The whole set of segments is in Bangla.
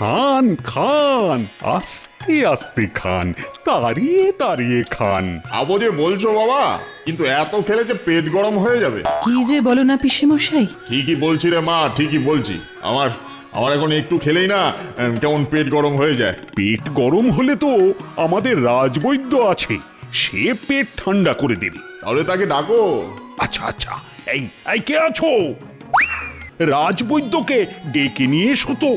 খান খান, আস্তে আস্তে খান, তাড়িয়ে তাড়িয়ে খান। খাবো যে বলছো বাবা, কিন্তু এত খেলে যে পেট গরম হয়ে যাবে। কি যে বলো না পিসেমশাই। ঠিকই বলছি রে মা, ঠিকই বলছি। আমার আমার এখন একটু খেলেই না কেমন পেট গরম হয়ে যায়। পেট গরম হলে তো আমাদের রাজবৈদ্য আছে, সে পেট ঠান্ডা করে দেবে। তাহলে তাকে ডাকো। আচ্ছা আচ্ছা, এই এই কে আছো? রাজবৈদ্যকে ডেকে নিয়ে এসো তো।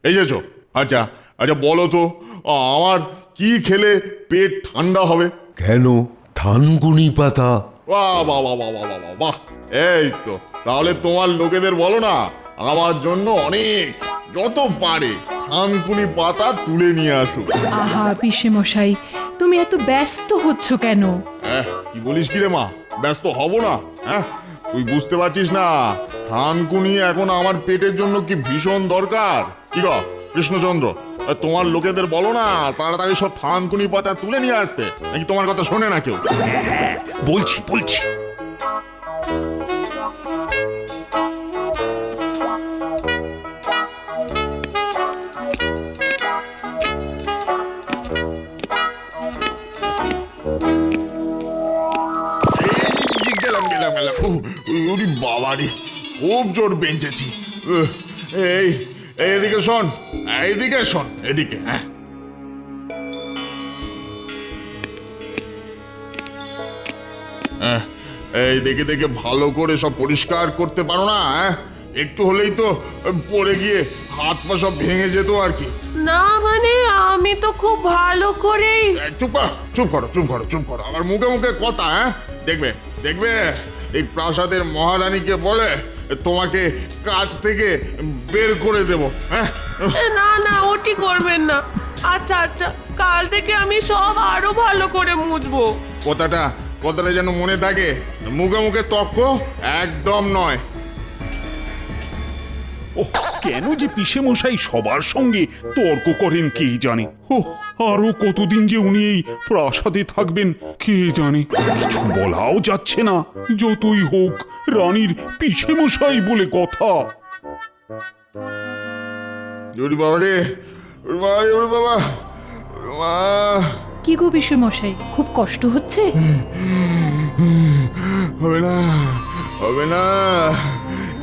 এই যেছো। আচ্ছা আচ্ছা, বলো তো আমার কি খেলে পেট ঠান্ডা হবে? কেন, থানকুনি পাতা? বাহ বাহ বাহ বাহ বাহ বাহ বাহ, এই তো। তাহলে তোমার লোকেদের বলো না আমার জন্য অনেক, যত পারে থানকুনি পাতা তুলে নিয়ে আসো। আহা পিসেমশাই, তুমি এত ব্যস্ত হচ্ছ কেন? কি বলিস কি রে মা, ব্যস্ত হব না? হ্যাঁ, তুই বুঝতে পারছিস না থানকুনি এখন আমার পেটের জন্য কি ভীষণ দরকার। কি গো কৃষ্ণচন্দ্র, তোমার লোকেদের বলো না তাড়াতাড়ি সব থানকুনি পাতা তুলে নিয়ে আসতে, নাকি তোমার কথা শোনে না কেউ? হ্যাঁ, বলছি বলছি। গেলাম গেলাম গেলাম। ওরে বাবা রে, খুব জোর বেঁচেছি। এই এদিকে শোন, এইদিকে শোন, এদিকে। হ্যাঁ, এই দেখে দেখে ভালো করে সব পরিষ্কার করতে পারো না? হ্যাঁ, একটু হলেই তো পড়ে গিয়ে হাত পা সব ভেঙে যেত আর কি। না মানে আমি তো খুব ভালো করেই। চুপ করো চুপ করো চুপ করো চুপ করো, আমার মুখে মুখে কথা। হ্যাঁ, দেখবে দেখবে এই প্রাসাদের মহারানীকে বলে তোমাকে কাজ থেকে বের করে দেব। হ্যাঁ, না না ওটি করবেন না। আচ্ছা আচ্ছা, কাল থেকে আমি সব আরো ভালো করে মুছবো। কথাটা কথাটা যেন মনে থাকে, মুখে মুখে তর্ক একদম নয়। ওহ, কেন যে পিসেমশাই সবার সঙ্গে তর্ক করেন কে জানে। ওহ, আরো কতদিন যে উনি এই প্রাসাদে থাকবেন কে জানে। কিছু বলাও যাচ্ছে না, যতই হোক রানীর পিসেমশাই বলে কথা। ওরে বাবা রে, ওরে বাবা রে, ওরে বাবা, ওরে মা। কি গো পিসেমশাই, খুব কষ্ট হচ্ছে? হবে না, হবে না,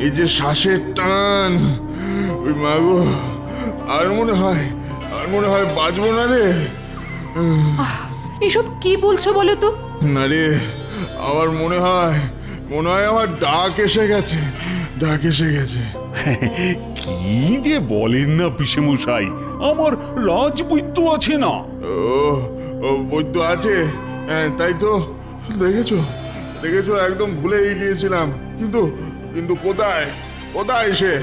এই যে শ্বাসের টান, ওই মা গো, আর মনে হয় বাঁচবো না রে। এসব কি বলছো বলো তো? না রে, আমার মনে হয় আমার ডাক এসে গেছে, ডাক এসে গেছে। কি যে বলেন না পিসেমশাই, আমার রাজবৈদ্য আছে না। ও বৈদ্য আছে, তাই তো। দেখেছো দেখেছো, একদম ভুলেই গিয়েছিলাম। কিন্তু কিন্তু কোথায় কোথায় সে?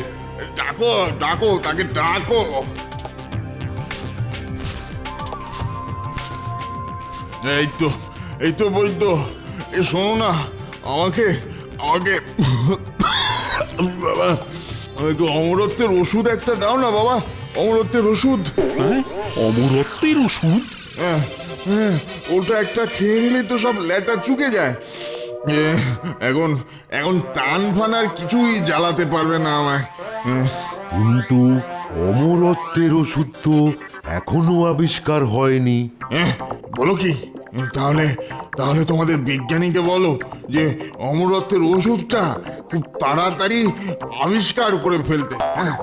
ডাকো ডাকো, তাকে ডাকো। এই তো বৈদ্য, এ শোনো না, আমাকে আমাকে বাবা, একটু অমরত্বের ওষুধ একটা দাও না বাবা, অমরত্বের ওষুধ। হ্যাঁ, অমরত্বের ওষুধ? হ্যাঁ হ্যাঁ, ওটা একটা খেয়ে নিলে তো সব ল্যাটা চুকে যায়। এখন এখন টান ফান আর কিছুই জ্বালাতে পারবে না আমায়। কিন্তু অমরত্বের ওষুধ তো এখনো আবিষ্কার হয়নি। বলো কি? তাহলে তাহলে তোমাদের বিজ্ঞানীকে বলো যে অমরত্বের ওষুধটা খুব তাড়াতাড়ি আবিষ্কার করে ফেলতে। হ্যাঁ,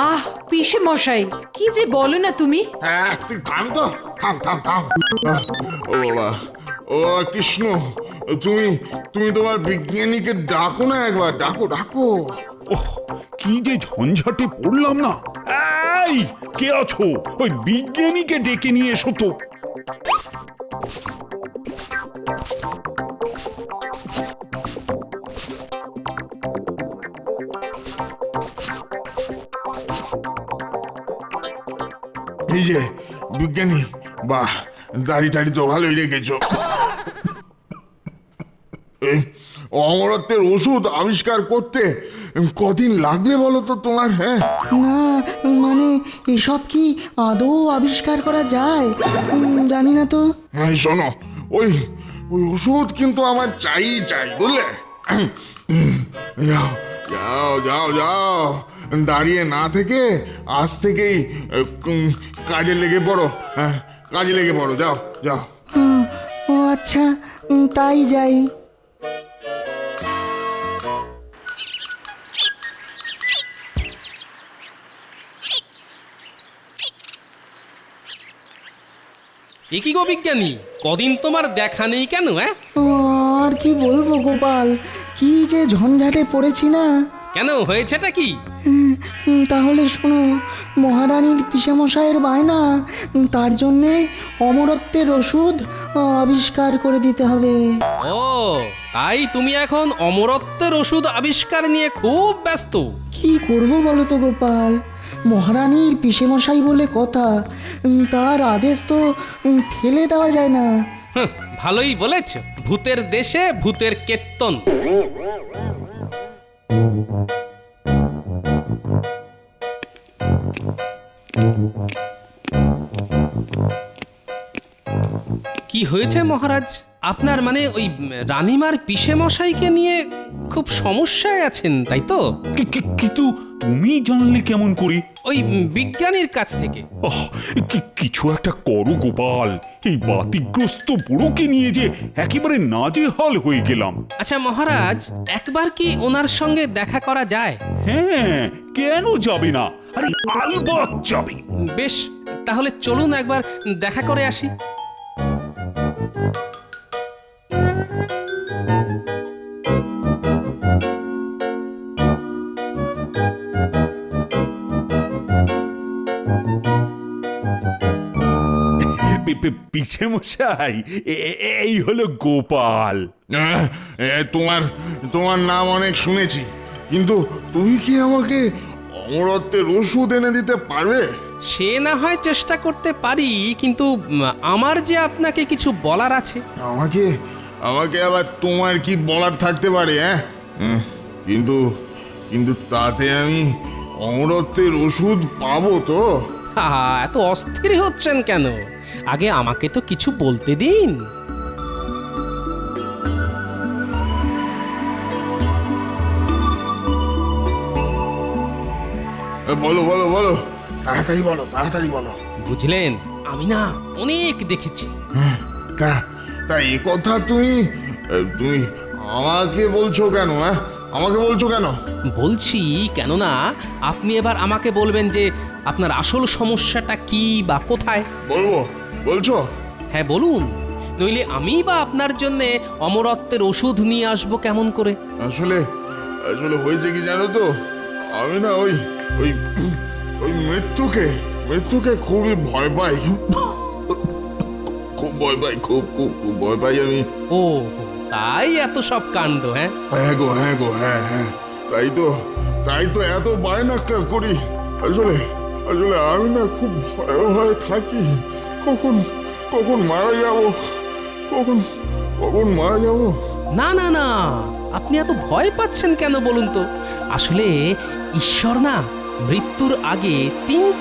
আহ পিসেমশাই, কি যে বলো না তুমি। তুই থাম তো, থাম থাম থাম। ও বাবা, ও কৃষ্ণ, তুমি তুমি তোমার বিজ্ঞানীকে ডাকো না একবার, ডাকো ডাকো। ওহ, কি যে ঝঞ্ঝাটে পড়লাম না। এই কে আছো? ওই বিজ্ঞানীকে ডেকে নিয়ে এসো তো। এই যে বিজ্ঞানী, বাহ, দাড়ি টাড়ি তো ভালোই রেখেছ। অমরত্বের ওষুধ আবিষ্কার করতে কদিন লাগবে বলো তো তোমার? হ্যাঁ, না মানে এসব কি আদৌ আবিষ্কার করা যায়? জানি না তো। হ্যাঁ শোনো, ওই ওই ওষুধ কিন্তু আমার চাই চাই, বুঝলে? যাও যাও যাও যাও, দাঁড়িয়ে না থেকে আজ থেকেই কাজে লেগে পড়ো। হ্যাঁ, কাজে লেগে পড়ো, যাও যাও। ও আচ্ছা, তাই যাই। এ কি গো বিজ্ঞানী, কদিন তোমার দেখা নেই কেন? আর কি বলবো গোপাল, কি যে ঝঞ্ঝাটে পড়েছি না। কেন, হয়েছেটা কি? তাহলে শোনো, মহারানীর পিসেমশাইয়ের বায়না, তার জন্যে অমরত্বের ওষুধ আবিষ্কার করে দিতে হবে। ও তাই তুমি এখন অমরত্বের ওষুধ আবিষ্কার নিয়ে খুব ব্যস্ত? কি করব বলো তো গোপাল, মহারানীর পিসেমশাই বলে কথা, তার আদেশ তো ফেলে দেওয়া যায় না। হাহ, ভালোই বলেছ, ভূতের দেশে ভূতের কেত্তন। কি হয়েছে মহারাজ? আপনার মানে ওই রানীমার পিসে মশাইকে নিয়ে খুব সমস্যায় আছেন, তাই তো? কিন্তু তুমি জানলে কেমন করে? ওই বিজ্ঞানীর কাছ থেকে। কিছু একটা করো গোপাল, এই বাতিগ্রস্ত বুড়োকে নিয়ে যে একেবারে নাজেহাল হয়ে গেলাম। আচ্ছা মহারাজ, একবার কি ওনার সঙ্গে দেখা করা যায়? হ্যাঁ, কেন যাবে না? আরে আলবাত যাবে। বেশ, তাহলে চলুন একবার দেখা করে আসি। পিছে মশাই, এই হলো গোপাল। তোমার তোমার নাম অনেক শুনেছি, কিন্তু তুমি কি আমাকে অমরত্বের ওষুধ এনে দিতে পারবে? সে না হয় চেষ্টা করতে পারি, কিন্তু আমার যে আপনাকে কিছু বলার আছে। আমাকে আমাকে আবার তোমার কি বলার থাকতে পারে? কিন্তু কিন্তু তাতে আমি অমরত্বের ওষুধ পাবো তো? এত অস্থির হচ্ছেন কেন? আগে আমাকে তো কিছু বলতে দিন। বলো বলো বলো, তাড়াতাড়ি বলো, তাড়াতাড়ি বলো। বুঝলেন, আমি না অনেক দেখেছি। তা তা এ কথা তুমি তুমি আমাকে বলছো কেন? আমাকে বলছো কেন? বলছি কেননা আপনি এবার আমাকে বলবেন যে আপনার আসল সমস্যাটা কি বা কোথায়। বলবো, বলছো? হ্যাঁ বলুন, নইলে আমি বা আপনার জন্য অমরত্বের ওষুধ নিয়ে আসবো কেমন করে? আসলে আসলে হয়েছে কি জানো তো, আমি না ওই ওই ওই মৃত্যুকে খুবই ভয় পাই। খুব ভয় পাই, খুব খুব খুব ভয় পাই আমি। ও তাই এত সব কাণ্ড? হ্যাঁ গো, হ্যাঁ গো, হ্যাঁ হ্যাঁ, তাই তো এত বায়না করি। আসলে আসলে আমি না খুব ভয়ে ভয়ে থাকি, কখন কখন মারা যাব, কখন মারা যাব। না না না, আপনি এত ভয় পাচ্ছেন কেন বলুন তো? আসলে ঈশ্বর না মৃত্যুর আগে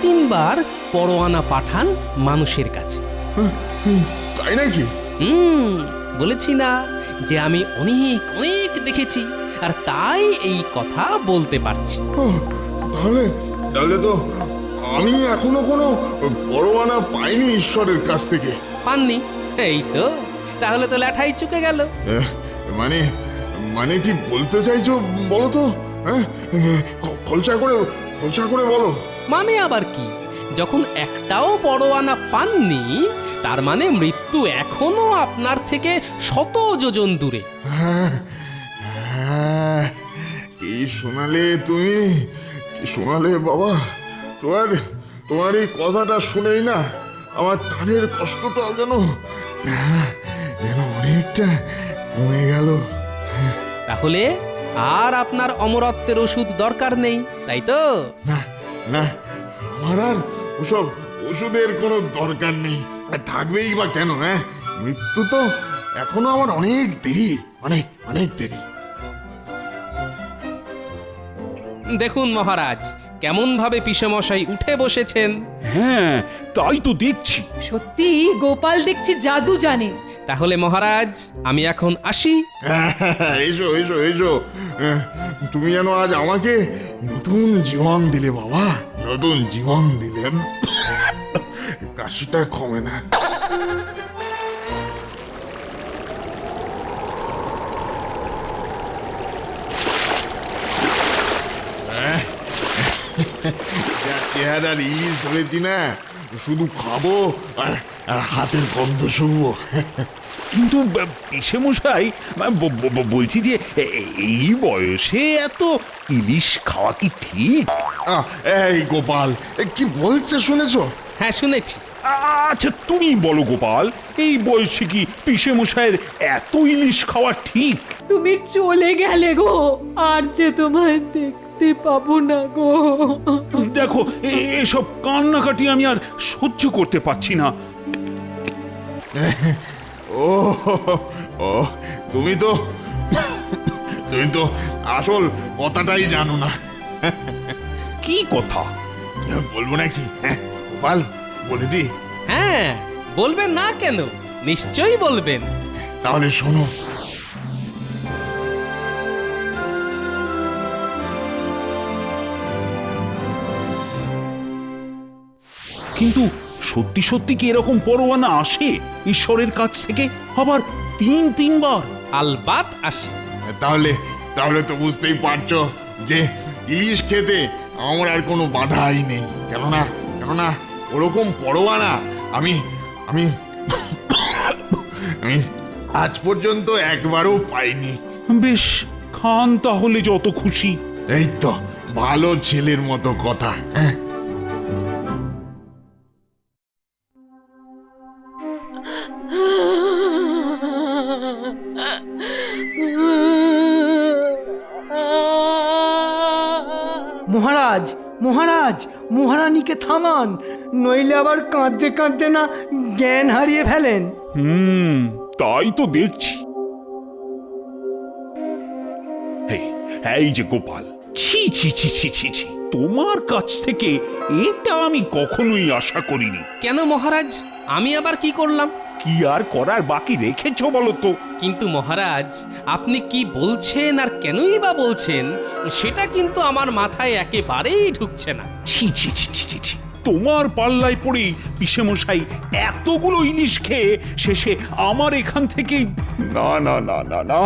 তিনবার পরোয়ানা পাঠান মানুষের কাছে। তাই নাকি? বলেছি না যে আমি অনেক অনেক দেখেছি, আর তাই এই কথা বলতে পারছি। তাহলে তাহলে তো আমি এখনো কোনো পরোয়ানা পাইনি ঈশ্বরের কাছ থেকে। পাননি? এই তো, তাহলে তো ল্যাঠাই চুকে গেল। মানে মানে কি বলতে চাইছো বলো তো? হ্যাঁ, খোলসা করে বলো। মানে আবার কি? যখন একটাও পরোয়ানা পাননি, তার মানে মৃত্যু এখনো আপনার থেকে শত যোজন দূরে। কি শোনালে তুমি, কি শোনালে বাবা! তোমার এই কথাটা শুনেই না আমার কানের কষ্টটা যেন অনেকটা কমে গেল। তাহলে আর আপনার অমরত্বের ওষুধ দরকার নেই, তাই তো? না না, আমার আর ওসব ওষুধের কোনো দরকার নেই, থাকবেই বা কেন? মৃত্যু তো এখনো আমার অনেক দেরি, অনেক অনেক দেরি। দেখুন মহারাজ, কেমন ভাবে পিসেমশাই উঠে বসেছেন। হ্যাঁ, তাই তো দেখছি। সত্যি গোপাল দেখছি জাদু জানে। তাহলে মহারাজ আমি এখন আসি। এসো এসো এসো। তুমি যেন আজ আমাকে নতুন জীবন দিলে বাবা, নতুন জীবন দিলেন। কাশিটা কমে না। যা চেহারার ইলিশ ধরেছি না, শুধু খাবো আর আর হাতের গন্ধ শুকবো। কিন্তু পিসে মশাই, বলছি যে এই বয়সে এত ইলিশ খাওয়া কি ঠিক? এই গোপাল, কি বলছে শুনেছো? হ্যাঁ শুনেছি। আচ্ছা তুমি বলো গোপাল, এই বয়সে কি পিসে মশাইয়ের এত ইলিশ খাওয়া ঠিক? তুমি চলে গেলে গো, আর যে তোমায় দেখতে পাবো না গো। দেখো এসব কান্নাকাটি আমি আর সহ্য করতে পারছি না। ও ও তুমি তো আসল কথাটাই জানো না। কি কথা? বলবো নাকি? গোপাল, বলে দি। হ্যাঁ বলবেন না কেন, নিশ্চয়ই বলবেন। তাহলে শোনো। কিন্তু সত্যি সত্যি কি এরকম পরোয়ানা আসে ঈশ্বরের কাছ থেকে, আবার তিনবার? আলবাত আসে। তাহলে তাহলে তো বুঝতেই পারছো যে ইলিশ খেতে আমার আর কোনো বাধাই নেই। কেননা ওরকম পরোয়ানা আমি আমি আমি আজ পর্যন্ত একবারও পাইনি। বেশ, খান তাহলে যত খুশি। এই তো ভালো ছেলের মতো কথা। হ্যাঁ, মহারাজ মহারাজ, মহারানীকে থামান, নইলে আবার কাঁদতে কাঁদতে না জ্ঞান হারিয়ে ফেলেন। তাই তো দেখছি। এই যে গোপাল, ছি ছি ছি ছি ছি ছি, তোমার কাছ থেকে এটা আমি কখনোই আশা করিনি। কেন মহারাজ, আমি আবার কি করলাম? কি আর করার বাকি রেখেছো বলো তো? কিন্তু মহারাজ, আপনি কি বলছেন আর কেনই বা বলছেন সেটা কিন্তু আমার মাথায় একেবারেই ঢুকছে না। ছি ছি ছি ছি ছি ছি, তোমার পাল্লায় পড়েই পিসেমশাই এতগুলো ইলিশ খেয়ে শেষে আমার এখান থেকেই। না না না না না,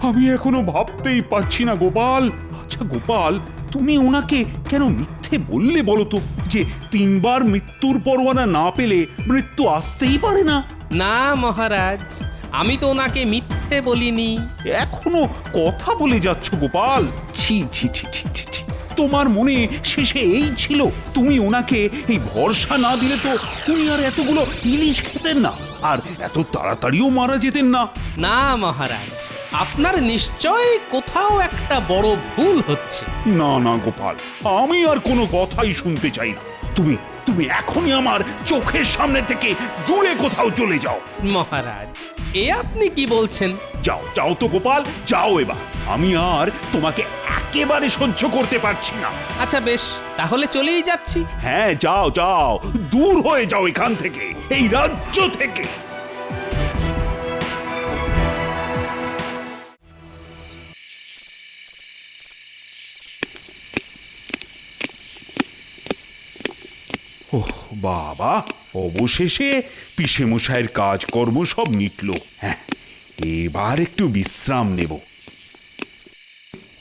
আমি এখনো ভাবতেই পারছি না গোপাল। আচ্ছা গোপাল, তুমি ওনাকে কেন মিথ্যে বললে বলো তো, যে তিনবার মৃত্যুর পরোয়ানা না পেলে মৃত্যু আসতেই পারে না? না মহারাজ, আমি তো ওনাকে মিথ্যে বলিনি। এখনো কথা বলে যাচ্ছ গোপাল। ছি ছি ছি ছি ছি ছি, তোমার মনে শেষে এই ছিল, তুমি ওনাকে এই ভরসা না দিলে তো উনি আর এতগুলো ইলিশ খেতেন না, আর এত তাড়াতাড়িও মারা যেতেন না। না মহারাজ, আপনার নিশ্চয় কোথাও একটা বড় ভুল হচ্ছে। না না গোপাল, আমি আর কোনো কথাই শুনতে চাই না। তুমি তুমি এখনই আমার চোখের সামনে থেকে দূরে কোথাও চলে যাও। মহারাজ, এ আপনি কি বলছেন? যাও যাও তো গোপাল, যাও এবার। আমি আর তোমাকে একেবারে সহ্য করতে পারছি না। আচ্ছা বেশ, তাহলে চলেই যাচ্ছি। হ্যাঁ যাও যাও, দূর হয়ে যাও এখান থেকে, এই রাজ্য থেকে। ওহ বাবা, অবশেষে পিসেমশাইয়ের কাজকর্ম সব মিটল। হ্যাঁ, এবার একটু বিশ্রাম নেব।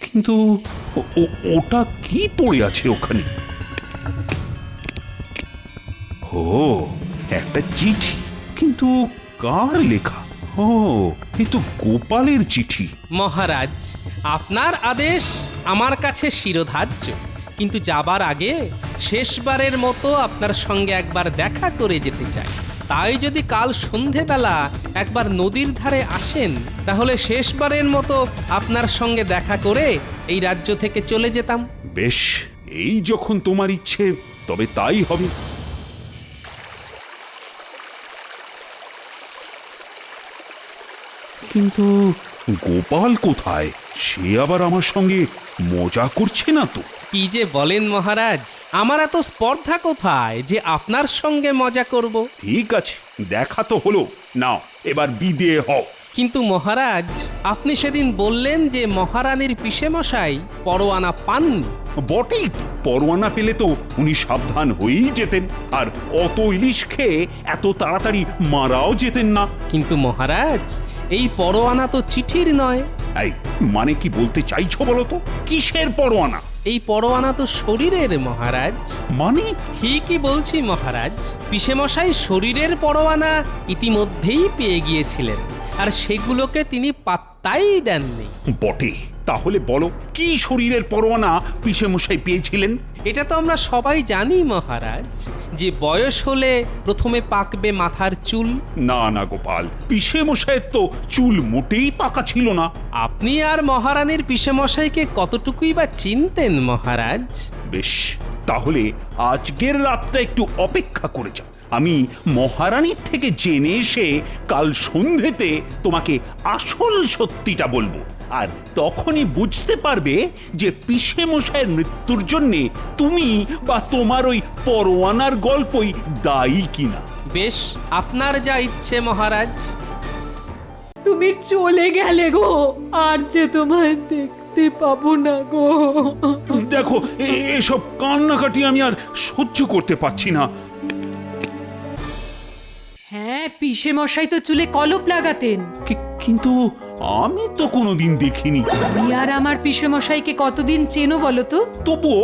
কিন্তু ওটা কি পড়ে আছে ওখানে? ও, একটা চিঠি। কিন্তু কার লেখা? ও, এ তো গোপালের চিঠি। মহারাজ, আপনার আদেশ আমার কাছে শিরোধার্য, কিন্তু যাবার আগে শেষবারের মতো আপনার সঙ্গে একবার দেখা করে যেতে চাই। তাই যদি কাল সন্ধেবেলা একবার নদীর ধারে আসেন, তাহলে শেষবারের মতো আপনার সঙ্গে দেখা করে এই রাজ্য থেকে চলে যেতাম। বেশ, এই যখন তোমার ইচ্ছে তবে তাই হবে। কিন্তু গোপাল কোথায়? সে আবার আমার সঙ্গে মজা করছে না তো? কি যে বলেন মহারাজ, আমার এত স্পর্ধা কোথায় যে আপনার সঙ্গে মজা করব? ঠিক আছে, দেখা তো হলো। নাও এবার বিদে হও। কিন্তু মহারাজ, আপনি সেদিন বললেন যে মহারানীর পিসেমশাই পরোয়ানা পাননি। বটেই তো, পরোয়ানা পেলে তো উনি সাবধান হয়েই যেতেন, আর অত ইলিশ খেয়ে এত তাড়াতাড়ি মারাও যেতেন না। কিন্তু মহারাজ, এই পরোয়ানা তো চিঠির নয়। এই মানে কি বলতে চাইছো বলো তো? কিসের পরোয়ানা? এই পরোয়ানা তো শরীরের মহারাজ। মানে ঠিকই বলছি মহারাজ, পিসেমশাই শরীরের পরোয়ানা ইতিমধ্যেই পেয়ে গিয়েছিলেন, আর সেগুলোকে তিনি পাত্তাই দেননি। বটে, তাহলে বলো কি শরীরের পরোয়ানা পিসেমশাই পেয়েছিলেন? এটা তো আমরা সবাই জানি মহারাজ, যে বয়স হলে প্রথমে পাকবে মাথার চুল। না না গোপাল, পিসেমশাইয়ের তো চুল মোটেই পাকা ছিল না। আপনি আর মহারানীর পিসেমশাইকে কতটুকুই বা চিনতেন মহারাজ? বেশ, তাহলে আজকের রাতটা একটু অপেক্ষা করে যাও। আমি মহারানীর থেকে জেনে এসে কাল সন্ধেতে তোমাকে আসল সত্যিটা বলবো, আর তখনই বুঝতে পারবে যে পিসেমশাইয়ের মৃত্যুর জন্যে তুমি বা তোমার ওই পরোয়ানার গল্পই দায়ী কিনা। বেশ, আপনার যা ইচ্ছে মহারাজ। তুমি চলে গেলে গো, আর যে তোমায় দেখতে পাবো না গো। দেখো, এসব কান্নাকাটি আমি আর সহ্য করতে পারছি না। হ্যাঁ, পিসে মশাই তো চুলে কলপ লাগাতেন। কিন্তু আমি তো কোনোদিন দেখিনি। তুমি আর আমার পিসে মশাইকে কতদিন চেনো বলো তো? তবুও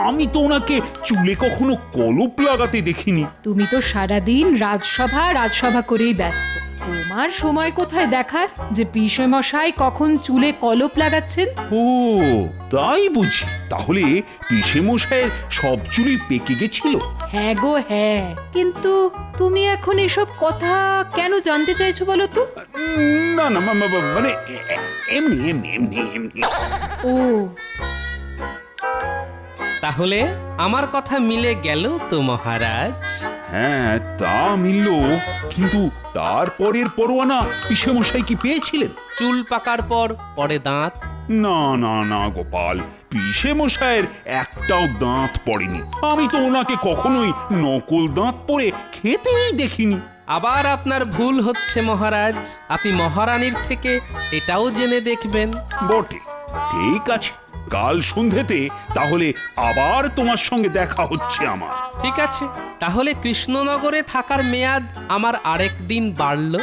আমি তো ওনাকে চুলে কখনো কলপ লাগাতে দেখিনি। তুমি তো সারাদিন রাজসভা করেই ব্যস্ত। তোমার সময় কোথায় দেখার যে পিসে মশাই কখন চুলে কলপ লাগাচ্ছেন? ও তাই বুঝি। তাহলে পিসেমশাইয়ের সব চুলই পেকে গেছিল। হ্যাঁ গো হ্যাঁ, কিন্তু তুমি এখন এসব কথা কেন জানতে চাইছো বলো তো? না না মানে এমনি এমনি এমনি এমনি। ও, তাহলে আমার কথা মিলে গেল তো মহারাজ? হ্যাঁ তা মিলল, কিন্তু তারপরের পরোয়ানা পিসেমশাই কি পেয়েছিলেন? চুল পাকার পর পরে দাঁত। না না না গোপাল, পিসেমশাইয়ের একটাও দাঁত পড়েনি। আমি তো ওনাকে কখনোই নকল দাঁত পরে খেতেই দেখিনি। আবার আপনার ভুল হচ্ছে মহারাজ, আপনি মহারানীর থেকে এটাও জেনে দেখবেন। বটে, ঠিক আছে, কাল সন্ধেতে তাহলে আবার তোমার সঙ্গে দেখা হচ্ছে আমার। ঠিক আছে, তাহলে কৃষ্ণনগরে থাকার মেয়াদ আমার আরেক দিন বাড়ল।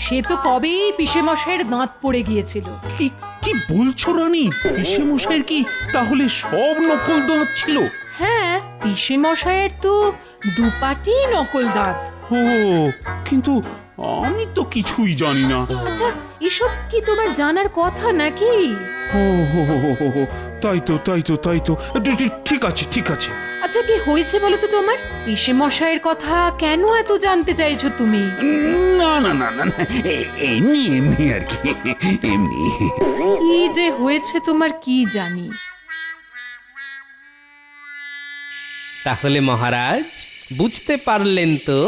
সে তো কবেই পিসে মশাইয়ের দাঁত পড়ে গিয়েছিল। কি কি বলছো রানী? পিসেমশাইয়ের কি তাহলে সব নকল দাঁত ছিল? হ্যাঁ, পিসে মশাইয়ের তো দুপাটি নকল দাঁত। ও, কিন্তু আমি তো কিছুই জানি না। আচ্ছা, এসব কি তোমার জানার কথা নাকি? ও তাই তো তাই তো তাই তো, ঠিক আছে ঠিক আছে। আচ্ছা, কি হয়েছে বলো তো তোমার? পিসে মশাইয়ের কথা কেন এত জানতে চাইছো তুমি? না না না না না, এমনি এমনি আর কি, এমনি। কি যে হয়েছে তোমার কি জানি। তাহলে মহারাজ বুঝতে পারলেন তো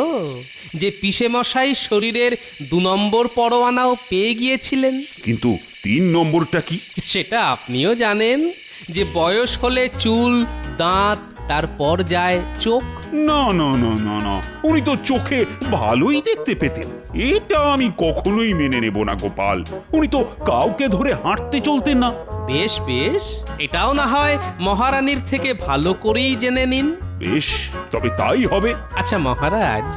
যে পিসেমশাই শরীরের 2 নম্বর পরোয়ানাও পেয়ে গিয়েছিলেন। কিন্তু 3 নম্বরটা কি? সেটা আপনিও জানেন, যে বয়স হলে চুল, দাঁত, তারপর যায় চোখ। না না না না না, উনি তো চোখে ভালোই দেখতে পেতেন। এটা আমি কখনোই মেনে নেব না গোপাল। উনি তো কাউকে ধরে হাঁটতে চলতেন না। বেশ বেশ, এটাও না হয় মহারানীর থেকে ভালো করেই জেনে নিন। বেশ, তবে তাই হবে। আচ্ছা মহারাজ,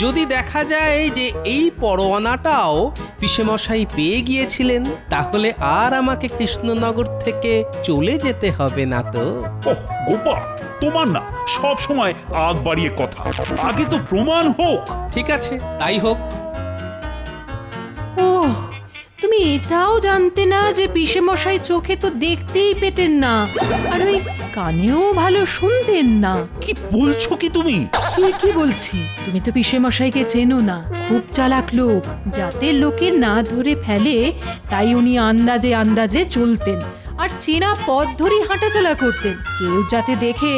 যদি দেখা যায় যে এই পরোয়ানাটাও পিসেমশাই পেয়ে গিয়েছিলেন, তাহলে আর আমাকে কৃষ্ণনগর থেকে চলে যেতে হবে না তো? ওহ গোপাল, তোমার না সব সময় আগ বাড়িয়ে কথা। আগে তো প্রমাণ হোক। ঠিক আছে, তাই হোক। ও, তুমি এটাও জানতে না যে পিসে মশাই চোখে তো দেখতেই পেতেন না, আর ওই কানেও ভালো শুনতেন না? কি বলছো কি তুমি? কি বলছি, তুমি তো পিসে মশাইকে চেনো না। খুব চালাক লোক, যাতে লোকে না ধরে ফেলে তাই উনি আন্দাজে আন্দাজে চলতেন, আর চেনা পথ ধরেই হাঁটাচলা করতেন। কেউ যাতে দেখে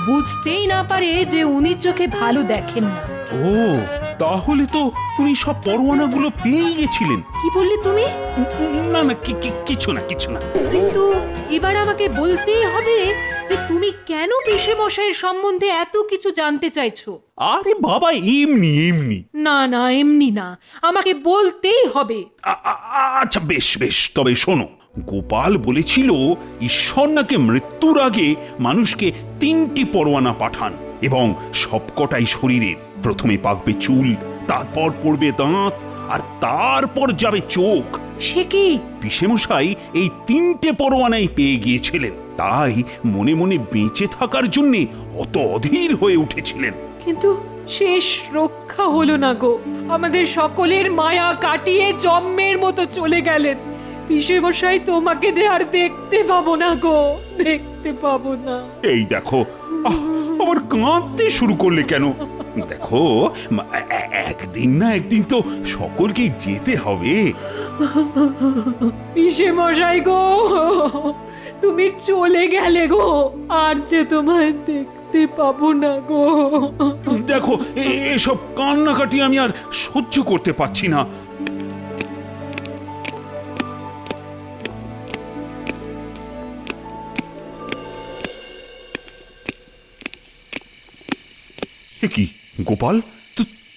বুঝতেই না পারে যে উনি চোখে ভালো দেখেন না। ও, তাহলে তো উনি সব পরোয়ানাগুলো পেয়ে গেছিলেন। কি বললে তুমি? না না, কিছু না কিছু না। কিন্তু এবার আমাকে বলতেই হবে যে তুমি কেন পিসে মশাইয়ের সম্বন্ধে এত কিছু জানতে চাইছো। আরে বাবা, এমনি এমনি। না না, এমনি না, আমাকে বলতেই হবে। আচ্ছা বেশ বেশ, তবে শোনো, গোপাল বলেছিল ঈশ্বর নাকি মৃত্যুর আগে মানুষকে 3টি পরোয়ানা পাঠান এবং সবকটাই শরীরের। প্রথমে পাকবে চুল, তারপর পড়বে দাঁত, আর তারপর যাবে চোখ। সে কি? পিসেমশাই এই 3টে পরোয়ানাই পেয়ে গিয়েছিলেন, তাই মনে মনে বেঁচে থাকার জন্যে অত অধীর হয়ে উঠেছিলেন। কিন্তু শেষ রক্ষা হলো না গো, আমাদের সকলের মায়া কাটিয়ে জম্মের মতো চলে গেলেন। পিসে মশাই তোমাকে যে আর দেখতে পাবো না গো, দেখতে পাবো না। এই দেখো, আবার কাঁদতে শুরু করলে কেন? দেখো, একদিন না একদিন তো সকলকেই যেতে হবে। পিসে মশাই গো, তুমি চলে গেলে গো, আর যে তোমায় দেখতে পাবো না গো। দেখো, এসব কান্নাকাটি আমি আর সহ্য করতে পারছি না। কি গোপাল,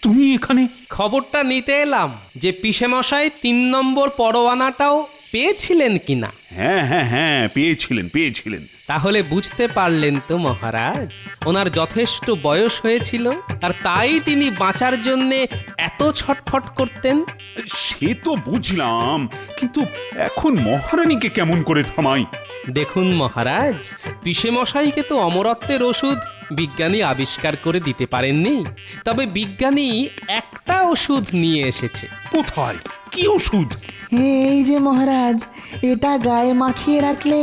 তুমি এখানে? খবরটা নিতে এলাম যে পিসেমশাই 3 নম্বর পরোয়ানাটাও পেয়েছিলেন কিনা। হ্যাঁ হ্যাঁ হ্যাঁ, পেয়েছিলেন। তাহলে বুঝতে পারলেন তো মহারাজ, ওনার যথেষ্ট বয়স হয়েছিল, আর তাই তিনি বাঁচার জন্যে এত ছটফট করতেন। সে তো বুঝলাম, কিন্তু এখন মহারানীকে কেমন করে থামাই? দেখুন মহারাজ, পিসেমশাইকে তো অমরত্বের ওষুধ বিজ্ঞানী আবিষ্কার করে দিতে পারেননি, তবে বিজ্ঞানী একটা ওষুধ নিয়ে এসেছে। কোথায়? কি ওষুধ? এই যে মহারাজ, এটা গায়ে মাখিয়ে রাখলে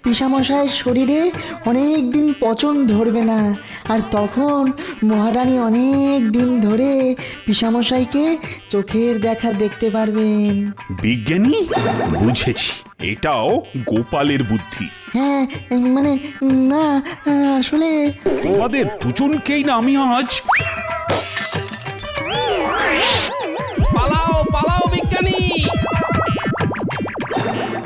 পিসামশাইয়ের শরীরে অনেক দিন পচন ধরবে না, আর তখন মহারানী অনেক দিন ধরে পিসামশাইকে চোখের দেখা দেখতে পারবেন। বিজ্ঞানী? বুঝেছি, এটাও গোপালের বুদ্ধি। হ্যাঁ, মানে না, আসলে তোমাদের দুজনকেই না আমি আজ